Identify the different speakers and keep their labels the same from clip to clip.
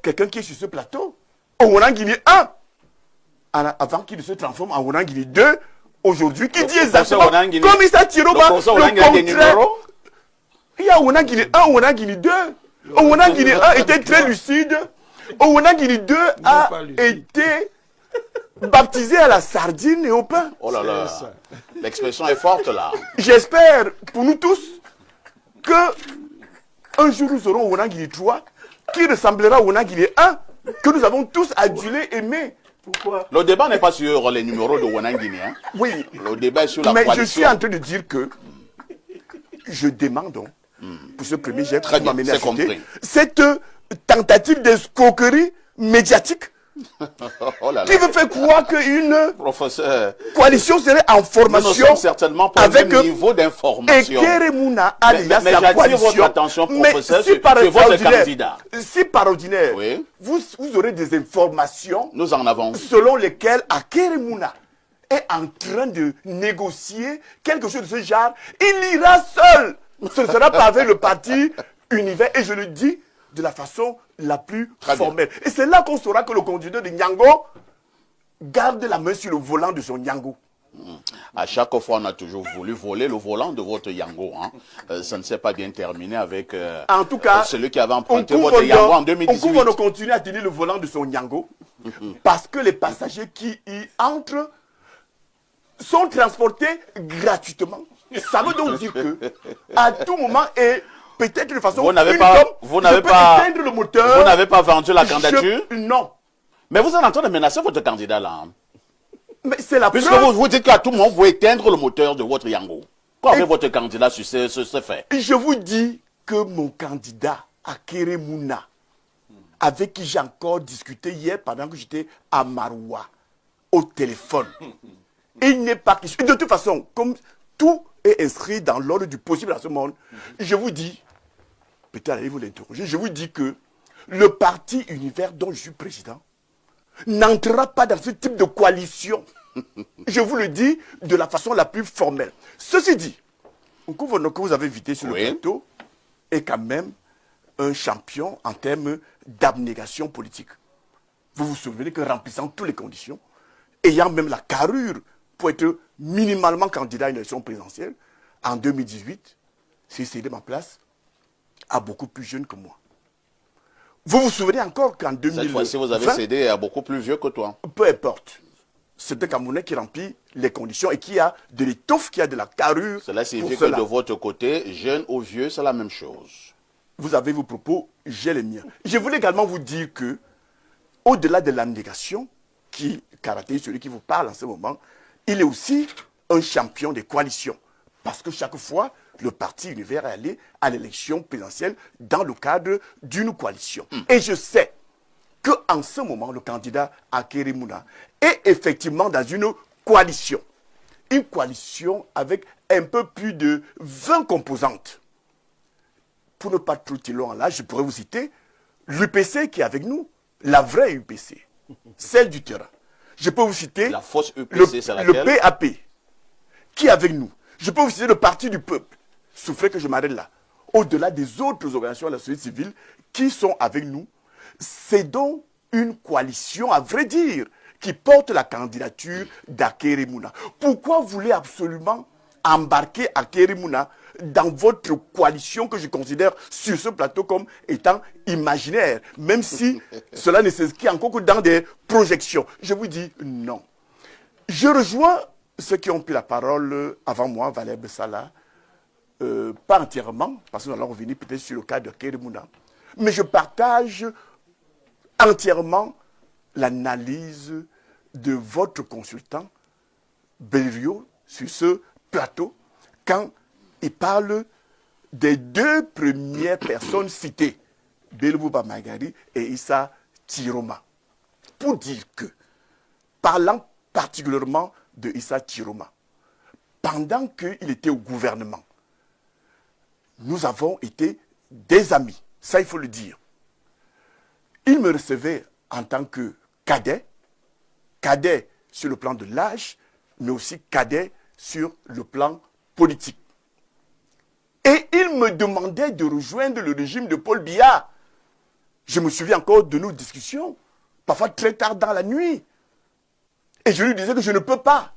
Speaker 1: quelqu'un qui est sur ce plateau, au Wanangini 1, avant qu'il se transforme en Wanangini 2, aujourd'hui, qui dit exactement comme Issa Tiroma, le contraire. Il y a Wanangini 1, Wanangini 2. Au Wanangini 1 était très lucide. Au Wanangini 2 a été baptisé à la sardine et au pain.
Speaker 2: Oh là là, l'expression est forte là.
Speaker 1: J'espère pour nous tous que un jour nous aurons Wanangini 3 qui ressemblera au Wanangini 1 que nous avons tous adulé, aimé. Pourquoi?
Speaker 2: Le débat n'est pas sur les numéros de Wanangini. Hein?
Speaker 1: Oui.
Speaker 2: Le débat est sur la coalition.
Speaker 1: Mais je suis en train de dire que je demande donc, pour ce premier jet,
Speaker 2: très bien, c'est compris.
Speaker 1: Cette tentative d'escroquerie médiatique
Speaker 2: oh là là.
Speaker 1: qui veut faire croire qu'une coalition serait en formation.
Speaker 2: Nous ne sommes certainement pas
Speaker 1: avec
Speaker 2: au niveau d'information.
Speaker 1: Et Keremouna a déjà sa coalition.
Speaker 2: Votre attention, professeur,
Speaker 1: si par
Speaker 2: sur votre candidat.
Speaker 1: Si par ordinaire,
Speaker 2: oui.
Speaker 1: vous aurez des informations
Speaker 2: nous en avons.
Speaker 1: Selon lesquelles Keremouna est en train de négocier quelque chose de ce genre, il ira seul. Ce ne sera pas avec le parti Univers. Et je le dis de la façon la plus formelle. Et c'est là qu'on saura que le conducteur de Nyango garde la main sur le volant de son Nyango.
Speaker 2: À chaque fois, on a toujours voulu voler le volant de votre Yango. Hein. Ça ne s'est pas bien terminé avec
Speaker 1: en tout cas,
Speaker 2: celui qui avait emprunté votre Yango en 2018.
Speaker 1: On continue à tenir le volant de son Yango parce que les passagers qui y entrent sont transportés gratuitement. Ça veut donc dire que à tout moment et peut-être de façon
Speaker 2: vous n'avez pas
Speaker 1: éteindre le moteur.
Speaker 2: Vous n'avez pas vendu la candidature?
Speaker 1: Non.
Speaker 2: Mais vous êtes en train de menacer votre candidat là. Hein.
Speaker 1: Mais c'est la
Speaker 2: puisque
Speaker 1: preuve.
Speaker 2: Vous dites qu'à tout moment, vous éteindre le moteur de votre Yango. Quoi avec votre candidat sur ce fait?
Speaker 1: Je vous dis que mon candidat, Keremouna, avec qui j'ai encore discuté hier pendant que j'étais à Maroua, au téléphone, il n'est pas question. De toute façon, comme tout est inscrit dans l'ordre du possible à ce monde, je vous dis, peut-être allez-vous l'interroger, je vous dis que le parti Univers dont je suis président n'entrera pas dans ce type de coalition. Je vous le dis de la façon la plus formelle. Ceci dit, Nkouvono que vous avez invité sur le plateau est quand même un champion en termes d'abnégation politique. Vous vous souvenez que remplissant toutes les conditions, ayant même la carrure pour être minimalement candidat à une élection présidentielle, en 2018, s'il cédait ma place à beaucoup plus jeune que moi. Vous vous souvenez encore qu'en 2020...
Speaker 2: Cette fois-ci, vous avez cédé à beaucoup plus vieux que toi.
Speaker 1: Peu importe. C'est un Camerounais qui remplit les conditions et qui a de l'étoffe, qui a de la carrure.
Speaker 2: Cela signifie que de votre côté, jeune ou vieux, c'est la même chose.
Speaker 1: Vous avez vos propos, j'ai les miens. Je voulais également vous dire que, au-delà de l'abnégation qui caractérise celui qui vous parle en ce moment, il est aussi un champion des coalitions. Parce que chaque fois, le parti Univers est allé à l'élection présidentielle dans le cadre d'une coalition. Et je sais qu'en ce moment, le candidat Keremouna est effectivement dans une coalition. Une coalition avec un peu plus de 20 composantes. Pour ne pas trop tirer loin là, je pourrais vous citer l'UPC qui est avec nous, la vraie UPC, celle du terrain. Je peux vous citer
Speaker 2: la fausse UPC,
Speaker 1: le PAP qui est avec nous. Je peux vous citer le Parti du Peuple. Souffrez que je m'arrête là. Au-delà des autres organisations de la société civile qui sont avec nous, c'est donc une coalition, à vrai dire, qui porte la candidature d'Keremouna. Pourquoi vous voulez absolument embarquer Keremouna dans votre coalition que je considère sur ce plateau comme étant imaginaire, même si cela ne s'inscrit encore que dans des projections? Je vous dis non. Je rejoins ceux qui ont pris la parole avant moi, Valère Bessala, pas entièrement, parce que nous allons revenir peut-être sur le cas de Keremouna, mais je partage entièrement l'analyse de votre consultant, Belrio, sur ce plateau, quand il parle des deux premières personnes citées, Belbouba Magari et Issa Tiroma. Pour dire que, parlant particulièrement de Issa Tiroma, pendant qu'il était au gouvernement, nous avons été des amis, ça il faut le dire. Il me recevait en tant que cadet sur le plan de l'âge, mais aussi cadet sur le plan politique. Et il me demandait de rejoindre le régime de Paul Biya. Je me souviens encore de nos discussions, parfois très tard dans la nuit. Et je lui disais que je ne peux pas.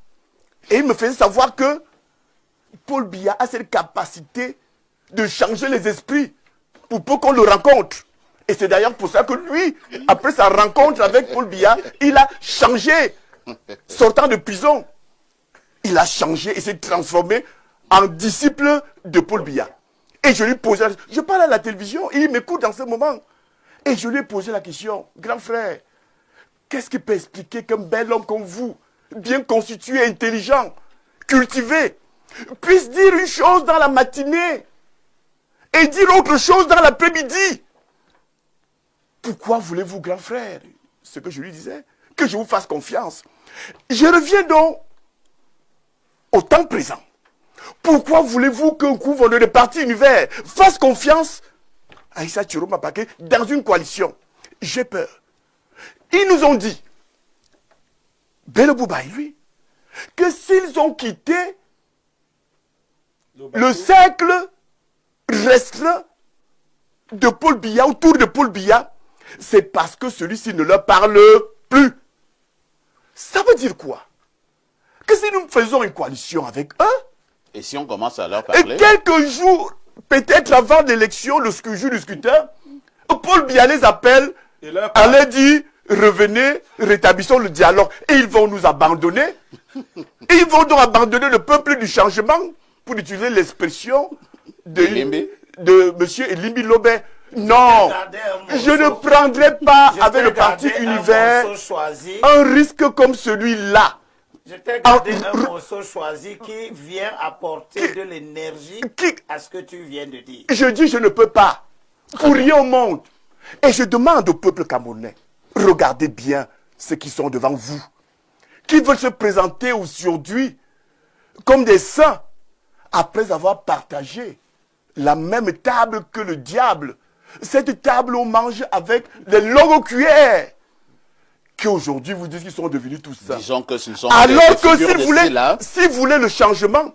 Speaker 1: Et il me faisait savoir que Paul Biya a cette capacité de changer les esprits pour peu qu'on le rencontre. Et c'est d'ailleurs pour ça que lui, après sa rencontre avec Paul Biya, il a changé. Sortant de prison, il a changé et s'est transformé en disciple de Paul Biya. Et je lui posais, je parle à la télévision, et il m'écoute dans ce moment. Et je lui ai posé la question, grand frère, qu'est-ce qui peut expliquer qu'un bel homme comme vous, bien constitué, intelligent, cultivé, puisse dire une chose dans la matinée et dire autre chose dans l'après-midi? Pourquoi voulez-vous, grand frère, ce que je lui disais, que je vous fasse confiance? Je reviens donc au temps présent. Pourquoi voulez-vous qu'un gouverneur de parti univers fasse confiance à Issa Chiroma Paquet dans une coalition? J'ai peur. Ils nous ont dit, Belobouba et lui, que s'ils ont quitté le cercle restreint de Paul Biya, autour de Paul Biya, c'est parce que celui-ci ne leur parle plus. Ça veut dire quoi? Que si nous faisons une coalition avec eux,
Speaker 2: Et si on commence à leur
Speaker 1: et
Speaker 2: parler...
Speaker 1: quelques jours, peut-être avant l'élection, le jour du scrutin, Paul Biya les appelle, à leur dit, revenez, rétablissons le dialogue. Et ils vont nous abandonner. Et ils vont donc abandonner le peuple du changement, pour utiliser l'expression de M. Elimbi Lobé. Non, je ne prendrai pas avec le parti univers un risque comme celui-là.
Speaker 3: Je t'ai gardé un morceau choisi qui vient apporter de l'énergie à ce que tu viens de dire.
Speaker 1: Je dis je ne peux pas. Pour rien au monde. Et je demande au peuple camerounais, regardez bien ceux qui sont devant vous, qui veulent se présenter aujourd'hui comme des saints après avoir partagé la même table que le diable. Cette table on mange avec des longues cuillères qui aujourd'hui vous disent qu'ils sont devenus tout ça.
Speaker 2: Disons que ce ne sont
Speaker 1: alors que s'ils voulaient le changement,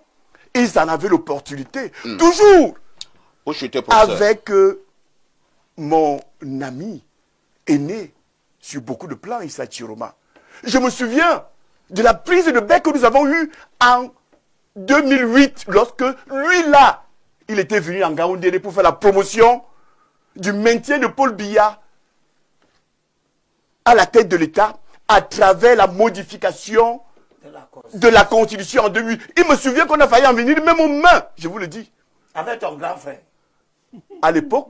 Speaker 1: ils en avaient l'opportunité. Toujours avec mon ami aîné sur beaucoup de plans, Issa Chiroma. Je me souviens de la prise de bec que nous avons eue en 2008, lorsque lui là, il était venu en Gaoundéré pour faire la promotion du maintien de Paul Biya à la tête de l'État à travers la modification de la Constitution en 2008. Il me souvient qu'on a failli en venir même aux mains, je vous le dis.
Speaker 3: Avec ton grand frère.
Speaker 1: À l'époque,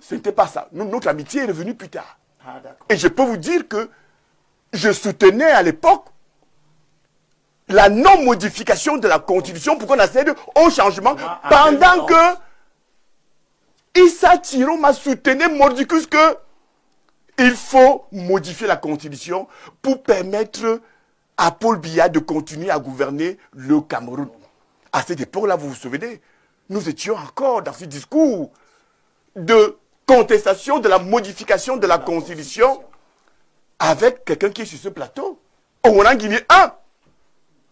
Speaker 1: ce n'était pas ça. Notre amitié est revenue plus tard.
Speaker 3: Ah,
Speaker 1: et je peux vous dire que je soutenais à l'époque la non-modification de la Constitution pour qu'on accède au changement pendant que Issa Chiroma soutenait mordicus que il faut modifier la Constitution pour permettre à Paul Biya de continuer à gouverner le Cameroun. À cette époque-là, vous vous souvenez, nous étions encore dans ce discours de contestation de la modification de la Constitution avec quelqu'un qui est sur ce plateau, Ouanangini 1,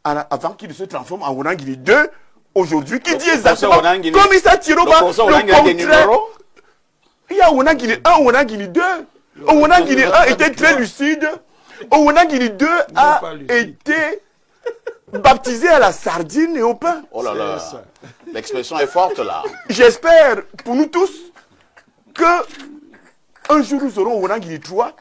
Speaker 1: avant qu'il ne se transforme en Ouanangini 2, aujourd'hui, qui dit exactement comme Issa Chiroma, le contraire. Il y a Ouanangini 1, Ouanangini 2. Ouanangini 1 était très lucide. Ouanangini 2 a été baptisé à la sardine et au pain.
Speaker 2: Oh là là, l'expression est forte là.
Speaker 1: J'espère pour nous tous que un jour nous aurons Ouanangini 3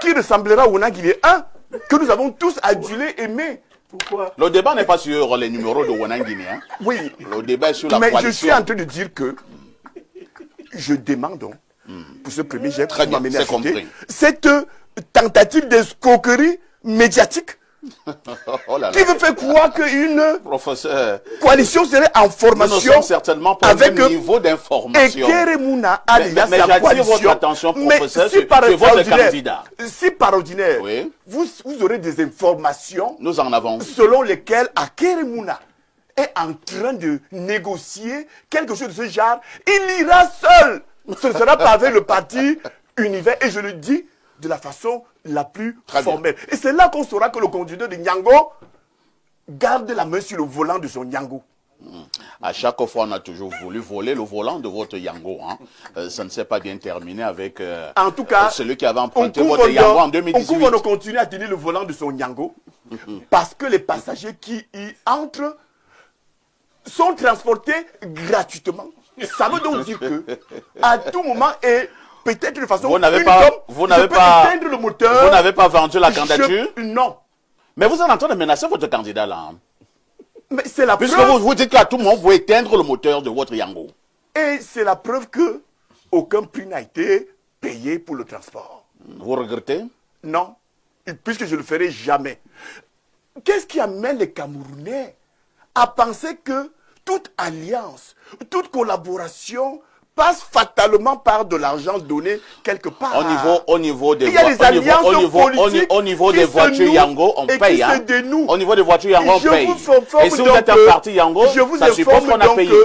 Speaker 1: qui ressemblera à Ouanangini 1 que nous avons tous adulé, aimé.
Speaker 3: Pourquoi?
Speaker 2: Le débat n'est pas sur les numéros de Ouanangini. Hein.
Speaker 1: Oui.
Speaker 2: Le débat est sur la
Speaker 1: coalition.
Speaker 2: Mais
Speaker 1: je suis en train de dire que je demande donc, pour ce premier jet,
Speaker 2: très bien, c'est compris.
Speaker 1: Cette tentative d'escroquerie médiatique
Speaker 2: oh là là.
Speaker 1: qui veut faire croire qu'une coalition serait en formation.
Speaker 2: Nous ne sommes certainement pas avec un niveau d'information.
Speaker 1: Et Keremouna alias
Speaker 2: mais
Speaker 1: la coalition.
Speaker 2: Votre attention, professeur,
Speaker 1: si par
Speaker 2: votre candidat.
Speaker 1: Si par ordinaire,
Speaker 2: oui.
Speaker 1: vous aurez des informations
Speaker 2: nous en avons
Speaker 1: selon lesquelles Keremouna est en train de négocier quelque chose de ce genre, il ira seul. Ce ne sera pas avec le parti univers. Et je le dis de la façon la plus formelle. Et c'est là qu'on saura que le conducteur de Nyango garde la main sur le volant de son Nyango.
Speaker 2: À chaque fois, on a toujours voulu voler le volant de votre Yango. Hein. Ça ne s'est pas bien terminé avec
Speaker 1: en tout cas,
Speaker 2: celui qui avait emprunté votre Yango en 2018.
Speaker 1: On va continuer à tenir le volant de son Yango parce que les passagers qui y entrent sont transportés gratuitement. Ça veut donc dire que à tout moment et peut-être de façon
Speaker 2: vous n'avez pas
Speaker 1: éteindre le moteur.
Speaker 2: Vous n'avez pas vendu la candidature?
Speaker 1: Non.
Speaker 2: Mais vous êtes en train de menacer votre candidat là. Hein.
Speaker 1: Mais c'est la
Speaker 2: Puisque
Speaker 1: preuve.
Speaker 2: vous dites qu'à tout moment, vous éteindre le moteur de votre Yango.
Speaker 1: Et c'est la preuve que aucun prix n'a été payé pour le transport.
Speaker 2: Vous regrettez?
Speaker 1: Non, puisque je ne le ferai jamais. Qu'est-ce qui amène les Camerounais à penser que toute alliance, toute collaboration passe fatalement par de l'argent donné quelque part?
Speaker 2: Au niveau des
Speaker 1: voitures
Speaker 2: Yango, on paye. Hein. Au niveau des voitures Yango, on paye. Et si vous êtes un parti Yango, ça suppose qu'on a payé.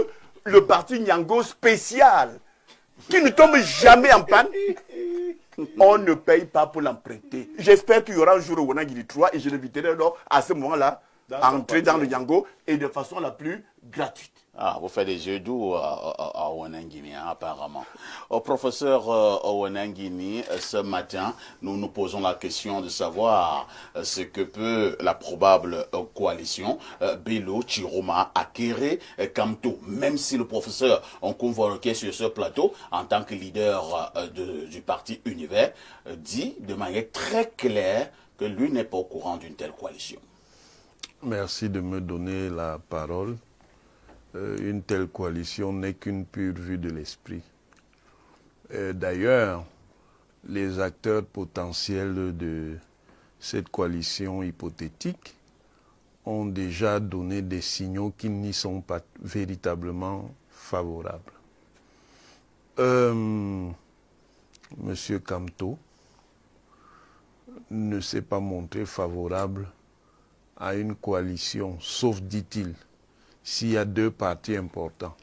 Speaker 1: Le parti Yango spécial, qui ne tombe jamais en panne, on ne paye pas pour l'emprunter. J'espère qu'il y aura un jour au Wanangini 3 et je l'inviterai alors à ce moment-là à entrer dans le Yango et de façon la plus gratuite.
Speaker 2: Ah, vous faites des yeux doux à Wanangini, hein, apparemment. Au professeur Wanangini, ce matin, nous nous posons la question de savoir ce que peut la probable coalition Bello, Chiroma, Akere, Kamto, même si le professeur on convoqué sur ce plateau en tant que leader du parti Univers, dit de manière très claire que lui n'est pas au courant d'une telle coalition.
Speaker 4: Merci de me donner la parole. Une telle coalition n'est qu'une pure vue de l'esprit. D'ailleurs, les acteurs potentiels de cette coalition hypothétique ont déjà donné des signaux qui n'y sont pas véritablement favorables. Monsieur Kamto ne s'est pas montré favorable à une coalition, sauf, dit-il, s'il y a deux partis importants.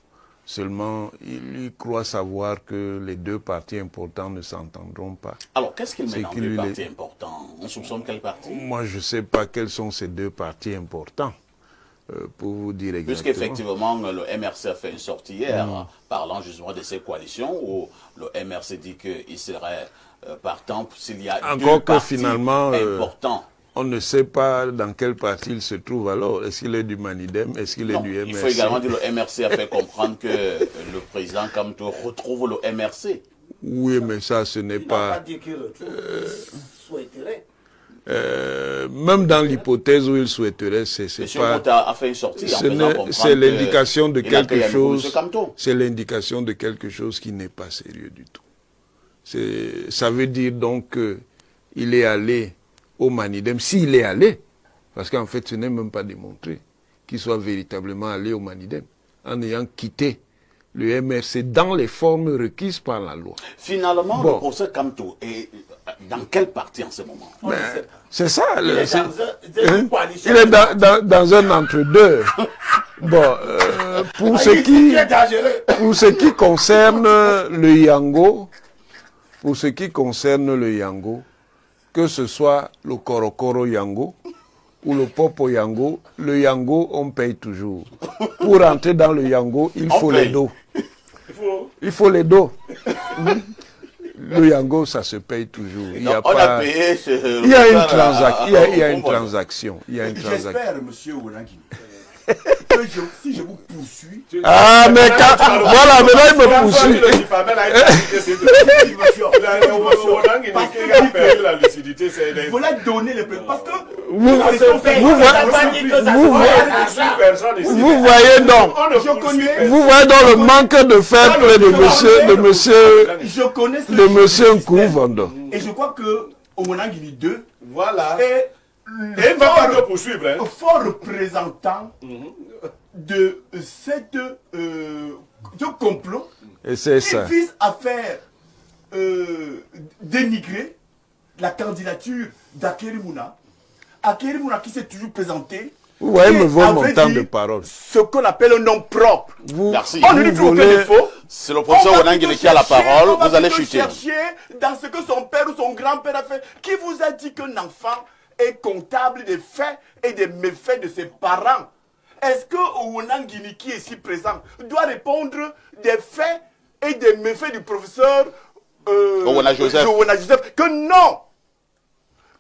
Speaker 4: Seulement, il croit savoir que les deux partis importants ne s'entendront pas.
Speaker 2: Alors, qu'est-ce qu'il met dans deux partis importants? On soupçonne quel parti?
Speaker 4: Moi, je ne sais pas quels sont ces deux partis importants, pour vous dire exactement.
Speaker 2: Puisqu'effectivement, le MRC a fait une sortie hier, parlant justement de ces coalitions, où le MRC dit qu'il serait partant s'il y a deux partis importants.
Speaker 4: On ne sait pas dans quel parti il se trouve alors. Est-ce qu'il est du Manidem? Est-ce qu'il est du MRC?
Speaker 2: Il faut également dire que le MRC a fait comprendre que le président Kamto retrouve le MRC.
Speaker 4: Oui, mais ça, ce n'est pas...
Speaker 3: Il n'a pas dit qu'il retrouve, il souhaiterait.
Speaker 4: Même dans l'hypothèse où il souhaiterait, c'est pas...
Speaker 2: a fait une sortie
Speaker 4: c'est l'indication de quelque chose... C'est l'indication de quelque chose qui n'est pas sérieux du tout. Ça veut dire donc qu'il est allé au Manidem, s'il est allé, parce qu'en fait ce n'est même pas démontré qu'il soit véritablement allé au Manidem, en ayant quitté le MRC dans les formes requises par la loi.
Speaker 2: Finalement, le professeur Kamto est dans quel parti en ce moment?
Speaker 4: C'est ça.
Speaker 3: Il
Speaker 4: il est dans un entre-deux. Bon, pour ce qui concerne le Yango, que ce soit le Korokoro Yango ou le Popo Yango, le Yango, on paye toujours. Pour entrer dans le Yango, il faut les dos. Il faut les dos. Le Yango, ça se paye toujours. Il y a une transaction.
Speaker 1: J'espère, monsieur Wanangini, que si je vous poursuis...
Speaker 4: Ah, mais voilà, mais là, il me poursuit.
Speaker 1: Voilà donner les preuves. Parce que
Speaker 4: vous voyez donc, le manque de fair play de monsieur Nkouvando.
Speaker 1: Et je crois que au Wanangini 2,
Speaker 3: voilà,
Speaker 1: est le fort représentant de cette de complot
Speaker 4: et c'est
Speaker 1: qui
Speaker 4: ça.
Speaker 1: vise à faire dénigrer la candidature d'Akerimuna. Akerimuna qui s'est toujours présenté.
Speaker 4: Vous voyez me vaut mon temps de parole.
Speaker 1: Ce qu'on appelle un nom propre.
Speaker 2: Merci.
Speaker 1: On ne lui trouve aucun défaut.
Speaker 2: C'est le professeur Wanangini qui a la parole. Vous allez chuter.
Speaker 1: Chercher dans ce que son père ou son grand-père a fait. Qui vous a dit qu'un enfant est comptable des faits et des méfaits de ses parents? est-ce que Owonangini, qui est ici présent, doit répondre des faits et des méfaits du professeur
Speaker 2: Owona Joseph?
Speaker 1: Que non.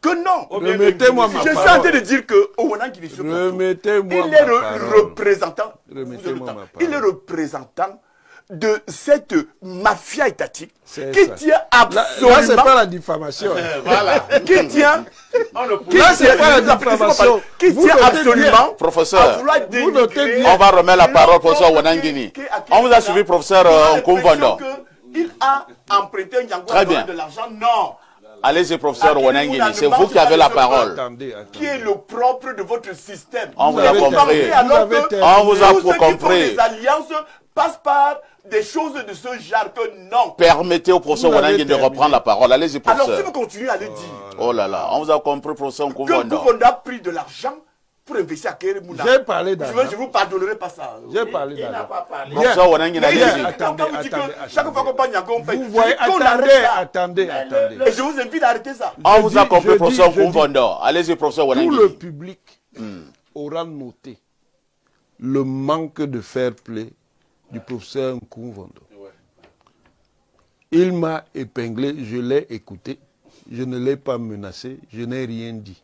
Speaker 1: Que non.
Speaker 4: Remettez-moi ma
Speaker 1: Je suis en
Speaker 4: parole.
Speaker 1: train de dire que Owonangini,
Speaker 4: Remettez-moi
Speaker 1: il est
Speaker 4: ma parole.
Speaker 1: représentant.
Speaker 4: Remettez-moi ma parole.
Speaker 1: Il est représentant de cette mafia étatique
Speaker 4: C'est
Speaker 1: qui
Speaker 4: ça.
Speaker 1: tient absolument.
Speaker 4: Là, c'est pas la diffamation.
Speaker 3: Voilà.
Speaker 1: Qui tient.
Speaker 4: Là, c'est pas la diffamation.
Speaker 1: Qui
Speaker 4: Vous
Speaker 1: tient
Speaker 4: notez
Speaker 1: absolument.
Speaker 4: bien.
Speaker 2: Professeur,
Speaker 1: à vouloir
Speaker 4: vous notez
Speaker 1: dénigrer
Speaker 4: bien.
Speaker 2: on va remettre la parole au professeur
Speaker 1: l'homme
Speaker 2: Owonangini.
Speaker 1: qui
Speaker 2: On vous a suivi, professeur Nkumvondo.
Speaker 1: Il a emprunté un
Speaker 2: Très bien.
Speaker 1: de l'argent. Non.
Speaker 2: Allez-y, professeur
Speaker 1: Akérémouna
Speaker 2: Owonangini,
Speaker 1: ne
Speaker 2: c'est vous
Speaker 1: mange
Speaker 2: qui avez
Speaker 1: pas
Speaker 2: la
Speaker 1: de ce
Speaker 2: parole.
Speaker 4: Attendez.
Speaker 1: Qui est le propre de votre système.
Speaker 2: On vous a
Speaker 4: avez
Speaker 2: compris.
Speaker 4: terminé.
Speaker 1: Alors
Speaker 4: Vous avez
Speaker 1: que
Speaker 4: terminé.
Speaker 2: On vous a
Speaker 1: tous ceux qui font
Speaker 2: compris.
Speaker 1: des alliances passent par des choses de ce genre que non.
Speaker 2: Permettez au professeur
Speaker 4: Vous l'avez
Speaker 2: Owonangini de
Speaker 4: terminé.
Speaker 2: reprendre la parole. Allez-y,
Speaker 1: Alors si
Speaker 2: professeur.
Speaker 1: vous continuez à le dire,
Speaker 2: Oh là là, on vous a compris, professeur
Speaker 1: que
Speaker 2: Nkumvondo.
Speaker 1: Koufonda a pris de l'argent pour investir à Akérémouna,
Speaker 4: J'ai parlé
Speaker 1: je
Speaker 4: d'argent.
Speaker 1: ne vous pardonnerai pas ça.
Speaker 4: J'ai parlé
Speaker 3: Il n'a
Speaker 4: d'argent.
Speaker 3: pas parlé.
Speaker 2: Professeur Owonangini,
Speaker 1: Mais il
Speaker 2: allez-y.
Speaker 1: dit,
Speaker 4: Attendez,
Speaker 1: quand vous dites que
Speaker 4: attendez,
Speaker 1: chaque fois qu'on parle Nyango, on fait.
Speaker 4: Vous voyez,
Speaker 1: qu'on arrête ça.
Speaker 4: attendez.
Speaker 1: Et je vous invite à arrêter ça.
Speaker 2: On vous a
Speaker 4: dis-
Speaker 2: compris,
Speaker 4: je
Speaker 2: professeur
Speaker 4: dis- je dis-
Speaker 2: Nkumvondo. Allez-y, professeur
Speaker 4: Tout le
Speaker 2: Owonangini.
Speaker 4: public aura noté le manque de fair play du professeur Nkumvondo. Il m'a épinglé, je l'ai écouté, je ne l'ai pas menacé, je n'ai rien dit.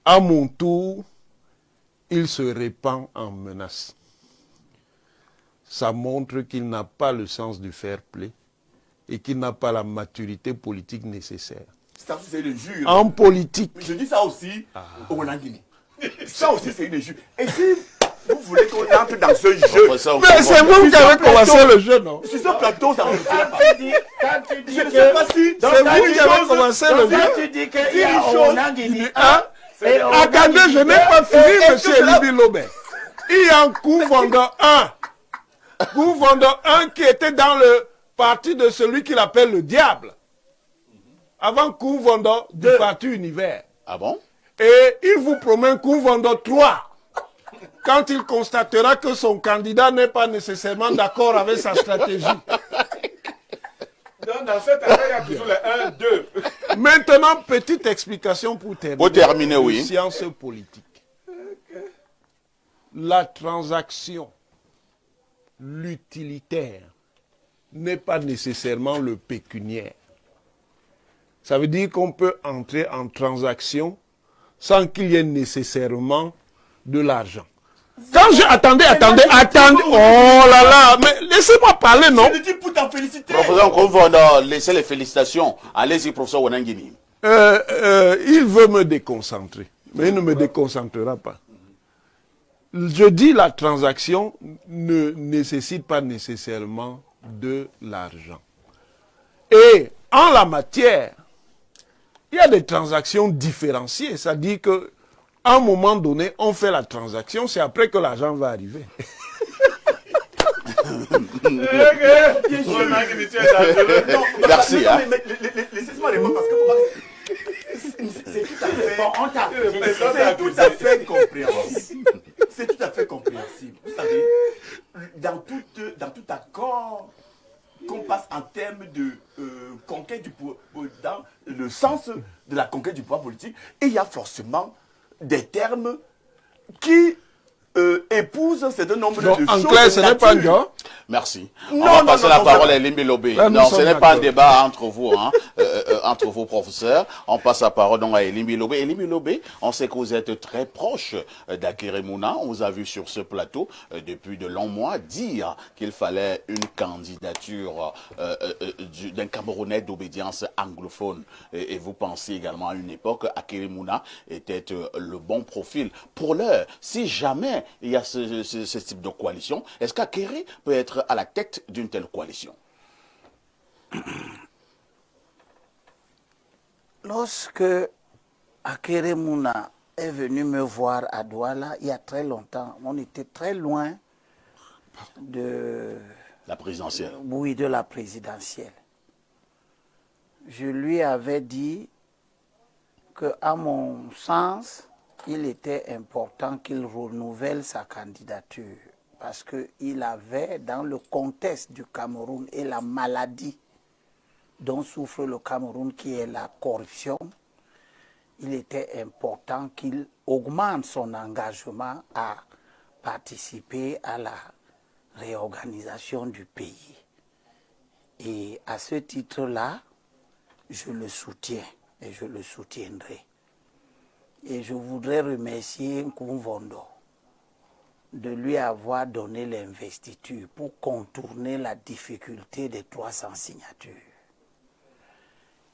Speaker 4: À mon tour, il se répand en menaces. Ça montre qu'il n'a pas le sens du fair play et qu'il n'a pas la maturité politique nécessaire.
Speaker 1: Ça aussi, c'est une injure.
Speaker 4: En politique,
Speaker 1: Je dis ça aussi au Monangini. Ça aussi, c'est une injure. Et si vous voulez qu'on entre dans ce jeu,
Speaker 2: Professeur
Speaker 4: mais c'est
Speaker 2: Nkumvondo.
Speaker 4: vous qui avez commencé le jeu, non?
Speaker 1: sur ce plateau, ça ne fonctionne pas.
Speaker 3: Quand tu dis
Speaker 1: Je ne sais pas
Speaker 3: que...
Speaker 1: si
Speaker 3: Donc,
Speaker 4: C'est
Speaker 3: quand
Speaker 4: vous
Speaker 3: tu
Speaker 4: qui avez
Speaker 3: choses-
Speaker 4: commencé le
Speaker 3: donc,
Speaker 4: jeu.
Speaker 3: quand tu dis qu'il y a
Speaker 1: Une chose,
Speaker 3: Owonangini
Speaker 4: Hein?
Speaker 3: 1 et
Speaker 4: Attendez, je n'ai pas fini, monsieur Libi Lobé. Il y a un Nkumvondo 1. Nkumvondo 1 qui était dans le parti de celui qu'il appelle le diable. Avant Nkumvondo du parti Univers.
Speaker 2: Ah bon?
Speaker 4: Et il vous promet Nkumvondo 3. Quand il constatera que son candidat n'est pas nécessairement d'accord avec sa stratégie.
Speaker 5: Donc, dans cette affaire, il y a toujours les 1, 2.
Speaker 4: Maintenant, petite explication pour terminer.
Speaker 2: Pour terminer, oui.
Speaker 4: Science politique. La transaction, l'utilitaire, n'est pas nécessairement le pécuniaire. Ça veut dire qu'on peut entrer en transaction sans qu'il y ait nécessairement de l'argent. Quand je... Attendez. Oh là là, mais laissez-moi parler, non?
Speaker 1: je le dis pour t'en féliciter.
Speaker 2: Professeur Nkumvondo, laissez les félicitations. Allez-y, professeur Owonangini.
Speaker 4: Il veut me déconcentrer, mais il ne me déconcentrera pas. Je dis la transaction ne nécessite pas nécessairement de l'argent. Et en la matière, il y a des transactions différenciées, c'est-à-dire que à un moment donné, on fait la transaction, c'est après que l'argent va arriver.
Speaker 2: Merci,
Speaker 1: Non,
Speaker 2: hein.
Speaker 1: mais laissez-moi répondre parce que faut pas- c'est tout à fait.
Speaker 3: Bon, on t'a...
Speaker 1: C'est tout à fait compréhensible. C'est tout à fait compréhensible. Vous savez, dans tout accord qu'on passe en termes de conquête du pouvoir, dans le sens de la conquête du pouvoir politique, et il y a forcément des termes qui épousent un certain nombre
Speaker 4: Donc,
Speaker 1: de
Speaker 4: en
Speaker 1: choses.
Speaker 4: clair, ce n'est pas un
Speaker 1: nature.
Speaker 4: gars.
Speaker 2: Merci.
Speaker 1: Non,
Speaker 2: On va
Speaker 1: non,
Speaker 2: passer
Speaker 1: non,
Speaker 2: la
Speaker 1: non,
Speaker 2: parole
Speaker 1: non.
Speaker 2: à Limbi Lobé.
Speaker 4: Là, nous
Speaker 2: Non,
Speaker 4: sommes
Speaker 2: ce n'est pas un
Speaker 4: d'accord.
Speaker 2: débat entre vous, hein, entre vous, professeurs. On passe la parole donc à Limbi Lobé. Et Limbi Lobé, on sait que vous êtes très proche d'Akérémouna. On vous a vu sur ce plateau depuis de longs mois dire qu'il fallait une candidature d'un Camerounais d'obédience anglophone. Et vous pensiez également à une époque, Akérémouna était le bon profil. Pour l'heure, si jamais il y a ce type de coalition, est-ce qu'Akéry peut être à la tête d'une telle coalition?
Speaker 3: Lorsque Akérémouna est venu me voir à Douala, il y a très longtemps, on était très loin de...
Speaker 2: La présidentielle.
Speaker 3: Oui, de la présidentielle. Je lui avais dit que, à mon sens, il était important qu'il renouvelle sa candidature parce qu'il avait, dans le contexte du Cameroun et la maladie dont souffre le Cameroun, qui est la corruption, il était important qu'il augmente son engagement à participer à la réorganisation du pays. Et à ce titre-là, je le soutiens et je le soutiendrai. Et je voudrais remercier Nkoumvondo de lui avoir donné l'investiture pour contourner la difficulté des 300 signatures.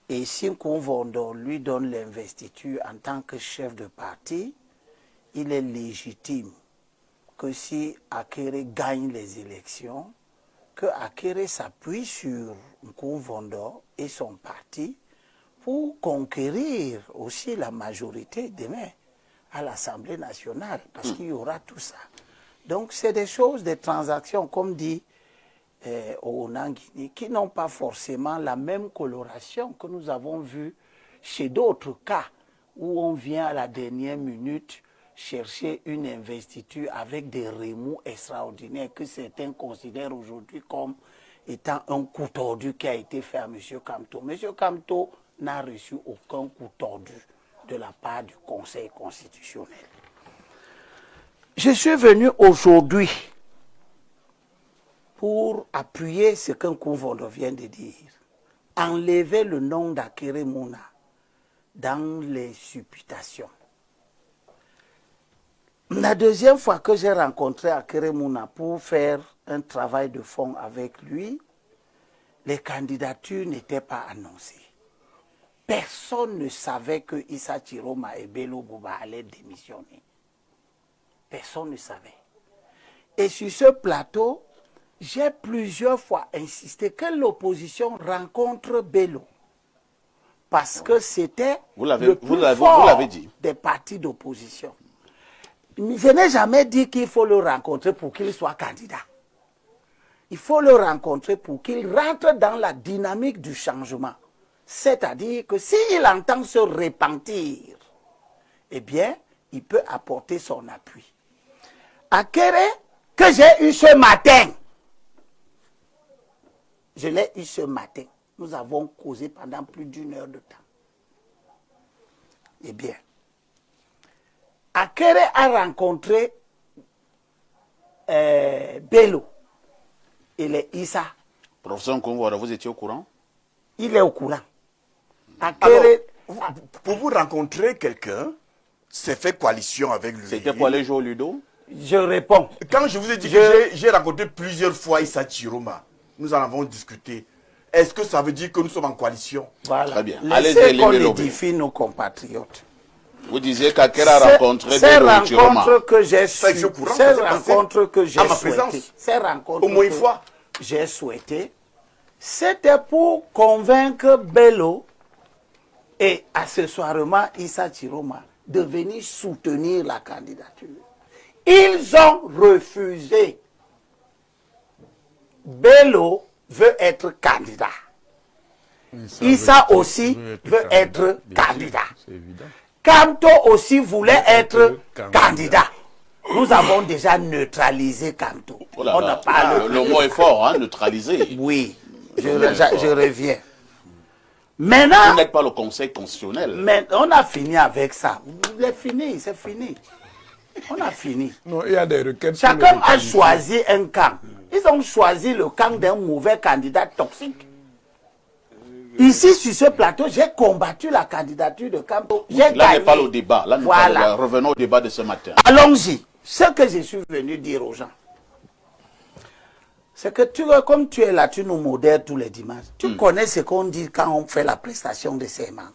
Speaker 3: Et si Nkoumvondo lui donne l'investiture en tant que chef de parti, il est légitime que si Akere gagne les élections, que Akere s'appuie sur Nkoumvondo et son parti pour conquérir aussi la majorité demain à l'Assemblée nationale, parce qu'il y aura tout ça. Donc c'est des choses, des transactions, comme dit Owonangini, qui n'ont pas forcément la même coloration que nous avons vu chez d'autres cas, où on vient à la dernière minute chercher une investiture avec des remous extraordinaires que certains considèrent aujourd'hui comme étant un coup tordu qui a été fait à M. Kamto. M. Kamto n'a reçu aucun coup tordu de la part du Conseil constitutionnel. Je suis venu aujourd'hui pour appuyer ce qu'un Nkoumvondo vient de dire. Enlever le nom d'Akere Mouna dans les supputations. La deuxième fois que j'ai rencontré Akere Mouna pour faire un travail de fond avec lui, les candidatures n'étaient pas annoncées. Personne ne savait que Issa Chiroma et Bello Bouba allaient démissionner. Personne ne savait. Et sur ce plateau, j'ai plusieurs fois insisté que l'opposition rencontre Bello. Parce que c'était le plus fort des partis d'opposition. Je n'ai jamais dit qu'il faut le rencontrer pour qu'il soit candidat. Il faut le rencontrer pour qu'il rentre dans la dynamique du changement. C'est-à-dire que s'il entend se repentir, eh bien, il peut apporter son appui. Akere, que j'ai eu ce matin, je l'ai eu ce matin. Nous avons causé pendant plus d'1 heure de temps. Eh bien, Akere a rencontré Bello et les Issa.
Speaker 2: Professeur Nkoumvondo, vous étiez au courant?
Speaker 3: Il est au courant.
Speaker 1: Akere, alors, pour vous rencontrer quelqu'un, c'est fait coalition avec lui.
Speaker 2: C'était pour aller jouer au Ludo?
Speaker 3: Je réponds.
Speaker 1: Quand je vous ai dit que j'ai rencontré plusieurs fois Issa Chiroma, nous en avons discuté. Est-ce que ça veut dire que nous sommes en coalition?
Speaker 3: Voilà.
Speaker 2: Très bien.
Speaker 3: Laissez qu'on édifie nos compatriotes.
Speaker 2: Vous disiez qu'Akere a rencontré
Speaker 3: ces
Speaker 2: Bello Chiroma.
Speaker 3: rencontres que j'ai souhaitées,
Speaker 1: au moins une fois,
Speaker 3: j'ai souhaité, c'était pour convaincre Bello et accessoirement Issa Chiroma de venir soutenir la candidature. Ils ont refusé. Bello veut être candidat. Issa aussi veut être candidat. Kamto aussi voulait être candidat. Nous avons déjà neutralisé Kamto.
Speaker 2: Oh là là, le mot est fort, hein, neutraliser.
Speaker 3: Oui, je reviens. Maintenant,
Speaker 2: vous n'êtes pas le Conseil constitutionnel.
Speaker 3: Mais on a fini avec ça. C'est fini, c'est fini. On a fini.
Speaker 4: Non, il y a des requêtes.
Speaker 3: Chacun a choisi un camp. Ils ont choisi le camp d'un mauvais candidat toxique. Ici, sur ce plateau, j'ai combattu la candidature de Kamto. Là,
Speaker 2: n'est pas le débat. Là, voilà. Revenons au débat de ce matin.
Speaker 3: Allons-y. Ce que je suis venu dire aux gens, c'est que comme tu es là, tu nous modères tous les dimanches. Tu connais ce qu'on dit quand on fait la prestation de serment,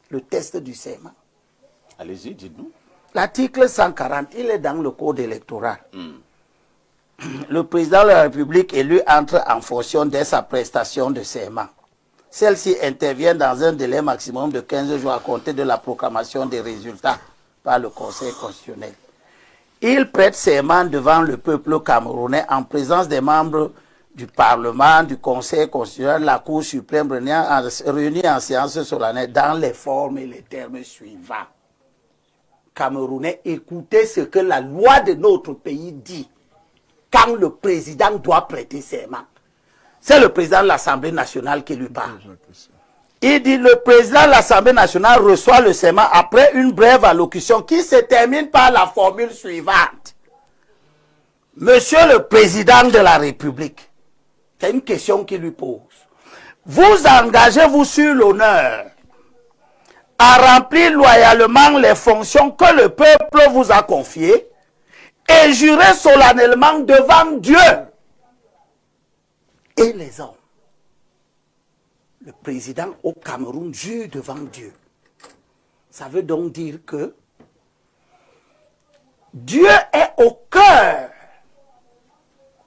Speaker 3: le test du serment.
Speaker 2: Allez-y, dites-nous.
Speaker 3: L'article 140, il est dans le code électoral. Le président de la République élu entre en fonction dès sa prestation de serment. Celle-ci intervient dans un délai maximum de 15 jours à compter de la proclamation des résultats par le Conseil constitutionnel. Il prête serment devant le peuple camerounais en présence des membres du Parlement, du Conseil constitutionnel, de la Cour suprême réunis en séance solennelle dans les formes et les termes suivants. Camerounais, écoutez ce que la loi de notre pays dit quand le président doit prêter serment. C'est le président de l'Assemblée nationale qui lui parle. Il dit, le président de l'Assemblée nationale reçoit le serment après une brève allocution qui se termine par la formule suivante. Monsieur le président de la République, c'est une question qu'il lui pose. Vous engagez-vous sur l'honneur à remplir loyalement les fonctions que le peuple vous a confiées et jurer solennellement devant Dieu et les hommes. Le président au Cameroun jure devant Dieu. Ça veut donc dire que Dieu est au cœur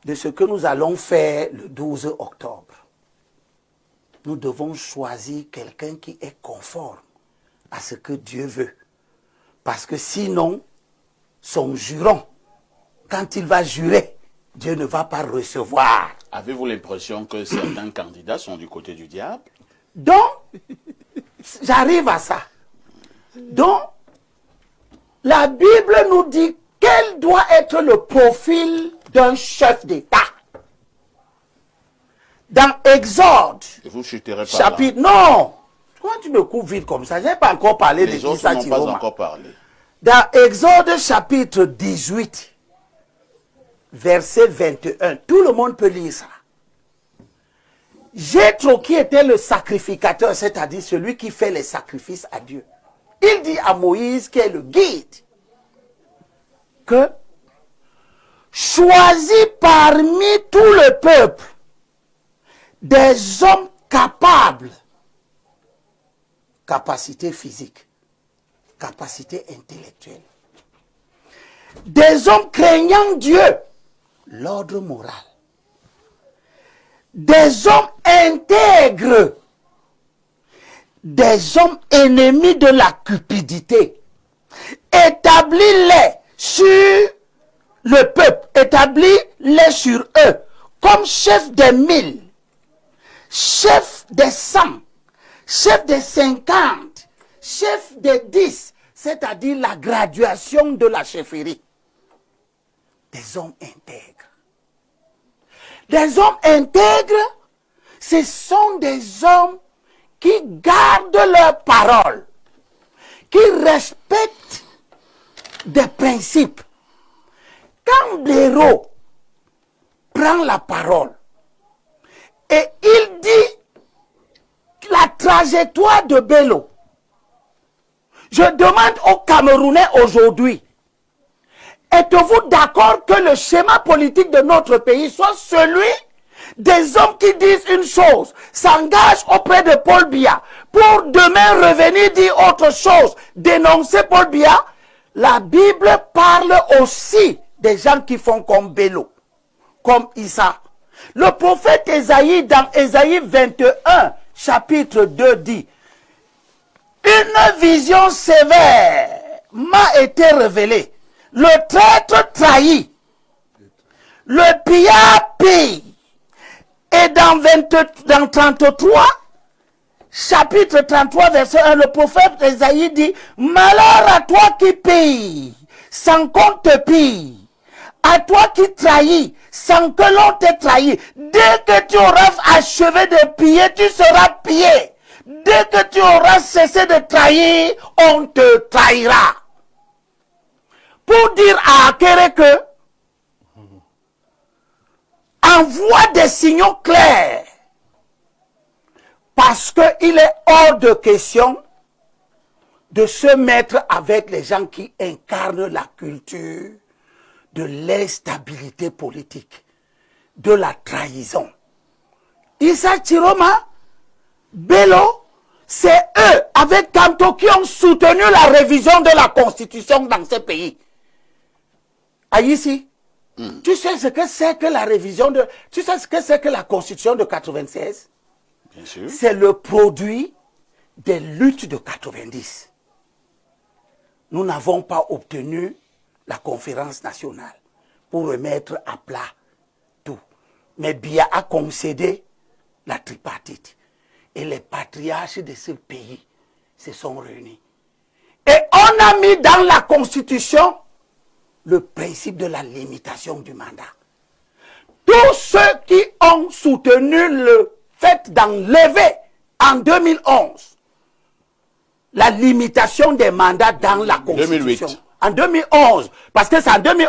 Speaker 3: de ce que nous allons faire le 12 octobre. Nous devons choisir quelqu'un qui est conforme à ce que Dieu veut. Parce que sinon, son jurant, quand il va jurer, Dieu ne va pas recevoir.
Speaker 2: Avez-vous l'impression que certains candidats sont du côté du diable?
Speaker 3: Donc, j'arrive à ça. Donc, la Bible nous dit quel doit être le profil d'un chef d'État. Dans Exode,
Speaker 2: vous chuterez pas
Speaker 3: chapitre... Là. Non! Pourquoi tu me coupes vite comme ça? Je n'ai pas encore parlé de
Speaker 2: Issa Tiroma. Les autres n'ont pas encore parlé.
Speaker 3: Dans Exode chapitre 18, verset 21, tout le monde peut lire ça. Jéthro, qui était le sacrificateur, c'est-à-dire celui qui fait les sacrifices à Dieu, il dit à Moïse, qui est le guide, que choisis parmi tout le peuple des hommes capables, capacité physique, capacité intellectuelle, des hommes craignant Dieu, l'ordre moral, des hommes intègres, des hommes ennemis de la cupidité, établis-les sur le peuple, établis-les sur eux, comme chefs des 1000, chefs des 100, chefs des 50, chefs des 10, c'est-à-dire la graduation de la chefferie. Des hommes intègres. Des hommes intègres, ce sont des hommes qui gardent leurs paroles, qui respectent des principes. Quand Blaireau prend la parole et il dit la trajectoire de Bello, je demande aux Camerounais aujourd'hui, êtes-vous d'accord que le schéma politique de notre pays soit celui des hommes qui disent une chose, s'engagent auprès de Paul Biya, pour demain revenir dire autre chose, dénoncer Paul Biya? La Bible parle aussi des gens qui font comme Bello, comme Issa. Le prophète Ésaïe, dans Ésaïe 21, chapitre 2, dit, une vision sévère m'a été révélée. Le traître trahit, le pillard pille. Et dans 33, chapitre 33, verset 1, le prophète Ésaïe dit, malheur à toi qui pilles, sans qu'on te pille. À toi qui trahis, sans que l'on te trahi. Dès que tu auras achevé de piller, tu seras pillé. Dès que tu auras cessé de trahir, on te trahira. Pour dire à Akere que envoie des signaux clairs, parce qu'il est hors de question de se mettre avec les gens qui incarnent la culture de l'instabilité politique, de la trahison. Issa Tiroma, Bello, c'est eux, avec Kanto, qui ont soutenu la révision de la Constitution dans ce pays. Ici, tu sais ce que c'est que la révision de... Tu sais ce que c'est que la Constitution de 96?
Speaker 2: Bien sûr.
Speaker 3: C'est le produit des luttes de 90. Nous n'avons pas obtenu la conférence nationale pour remettre à plat tout. Mais Biya a concédé la tripartite. Et les patriarches de ce pays se sont réunis. Et on a mis dans la Constitution le principe de la limitation du mandat. Tous ceux qui ont soutenu le fait d'enlever en 2011, la limitation des mandats dans la Constitution.
Speaker 2: 2008.
Speaker 3: En 2011, parce que c'est en 2011